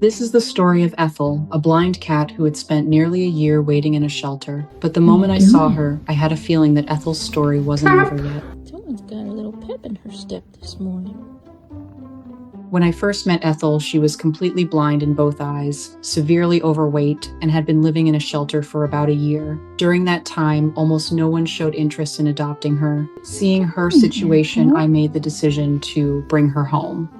This is the story of Ethel, a blind cat who had spent nearly a year waiting in a shelter. But the moment I saw her, I had a feeling that Ethel's story wasn't over yet. Someone's got a little pep in her step this morning. When I first met Ethel, she was completely blind in both eyes, severely overweight, and had been living in a shelter for about a year. During that time, almost no one showed interest in adopting her. Seeing her situation, I made the decision to bring her home.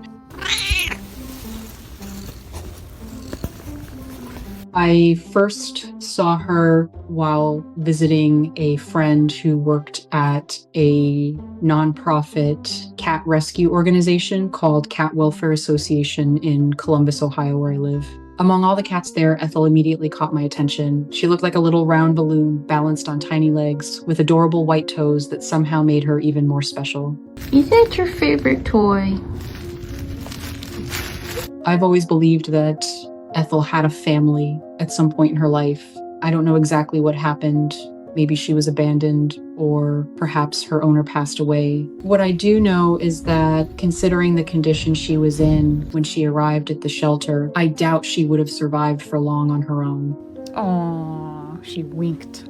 I first saw her while visiting a friend who worked at a nonprofit cat rescue organization called Cat Welfare Association in Columbus, Ohio, where I live. Among all the cats there, Ethel immediately caught my attention. She looked like a little round balloon balanced on tiny legs with adorable white toes that somehow made her even more special. Is that your favorite toy? I've always believed that Ethel had a family at some point in her life. I don't know exactly what happened. Maybe she was abandoned, or perhaps her owner passed away. What I do know is that, considering the condition she was in when she arrived at the shelter, I doubt she would have survived for long on her own. Aww, she winked.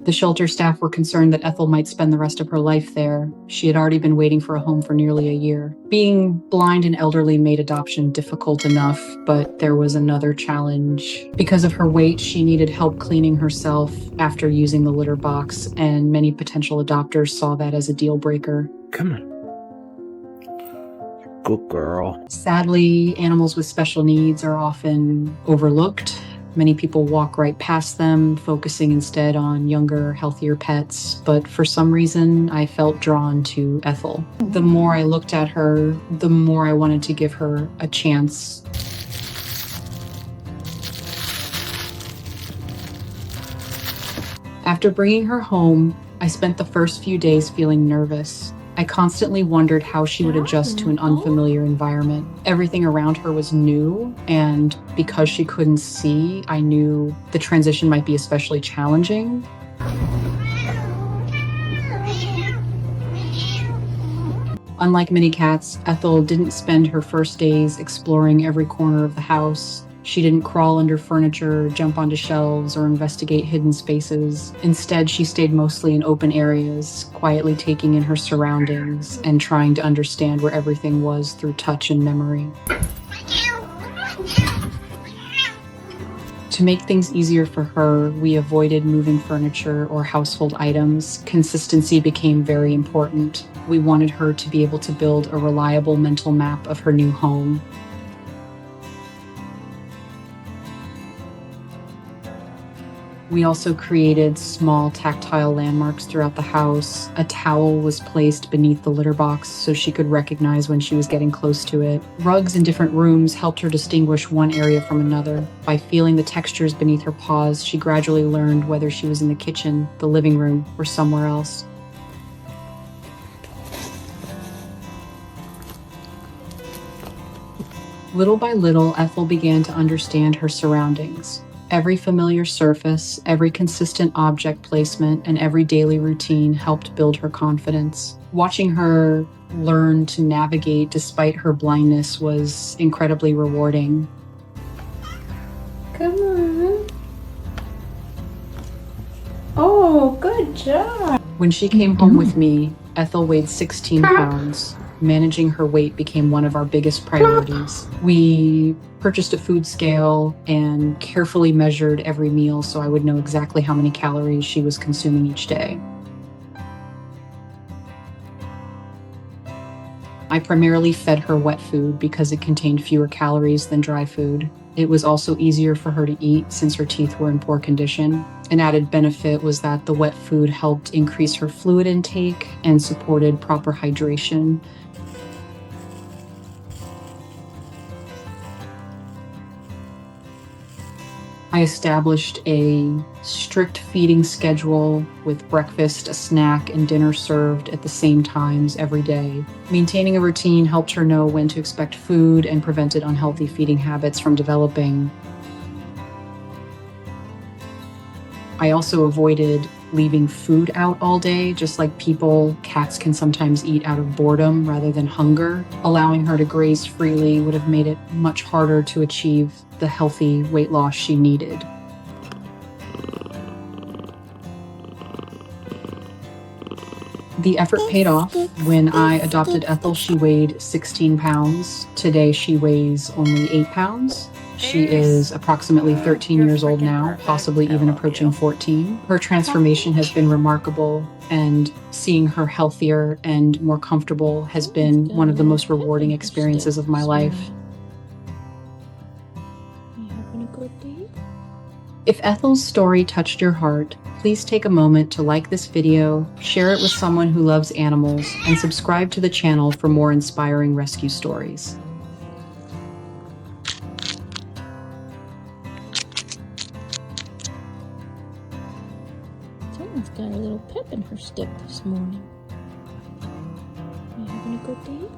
The shelter staff were concerned that Ethel might spend the rest of her life there. She had already been waiting for a home for nearly a year. Being blind and elderly made adoption difficult enough, but there was another challenge. Because of her weight, she needed help cleaning herself after using the litter box, and many potential adopters saw that as a deal breaker. Come on. Good girl. Sadly, animals with special needs are often overlooked. Many people walk right past them, focusing instead on younger, healthier pets. But for some reason, I felt drawn to Ethel. The more I looked at her, the more I wanted to give her a chance. After bringing her home, I spent the first few days feeling nervous. I constantly wondered how she would adjust to an unfamiliar environment. Everything around her was new, and because she couldn't see, I knew the transition might be especially challenging. Unlike many cats, Ethel didn't spend her first days exploring every corner of the house. She didn't crawl under furniture, jump onto shelves, or investigate hidden spaces. Instead, she stayed mostly in open areas, quietly taking in her surroundings and trying to understand where everything was through touch and memory. To make things easier for her, we avoided moving furniture or household items. Consistency became very important. We wanted her to be able to build a reliable mental map of her new home. We also created small tactile landmarks throughout the house. A towel was placed beneath the litter box so she could recognize when she was getting close to it. Rugs in different rooms helped her distinguish one area from another. By feeling the textures beneath her paws, she gradually learned whether she was in the kitchen, the living room, or somewhere else. Little by little, Ethel began to understand her surroundings. Every familiar surface, every consistent object placement, and every daily routine helped build her confidence. Watching her learn to navigate despite her blindness was incredibly rewarding. Come on. Oh, good job. When she came home with me, Ethel weighed 16 pounds. Managing her weight became one of our biggest priorities. We purchased a food scale and carefully measured every meal so I would know exactly how many calories she was consuming each day. I primarily fed her wet food because it contained fewer calories than dry food. It was also easier for her to eat since her teeth were in poor condition. An added benefit was that the wet food helped increase her fluid intake and supported proper hydration. I established a strict feeding schedule with breakfast, a snack, and dinner served at the same times every day. Maintaining a routine helped her know when to expect food and prevented unhealthy feeding habits from developing. I also avoided leaving food out all day. Just like people, cats can sometimes eat out of boredom rather than hunger. Allowing her to graze freely would have made it much harder to achieve the healthy weight loss she needed. The effort paid off. When I adopted Ethel, she weighed 16 pounds. Today, she weighs only 8 pounds. She is approximately 13 years old now, possibly even approaching 14. Her transformation has been remarkable, and seeing her healthier and more comfortable has been one of the most rewarding experiences of my life. You having a good day? If Ethel's story touched your heart, please take a moment to like this video, share it with someone who loves animals, and subscribe to the channel for more inspiring rescue stories. Someone's got a little pep in her step this morning. You having a good day?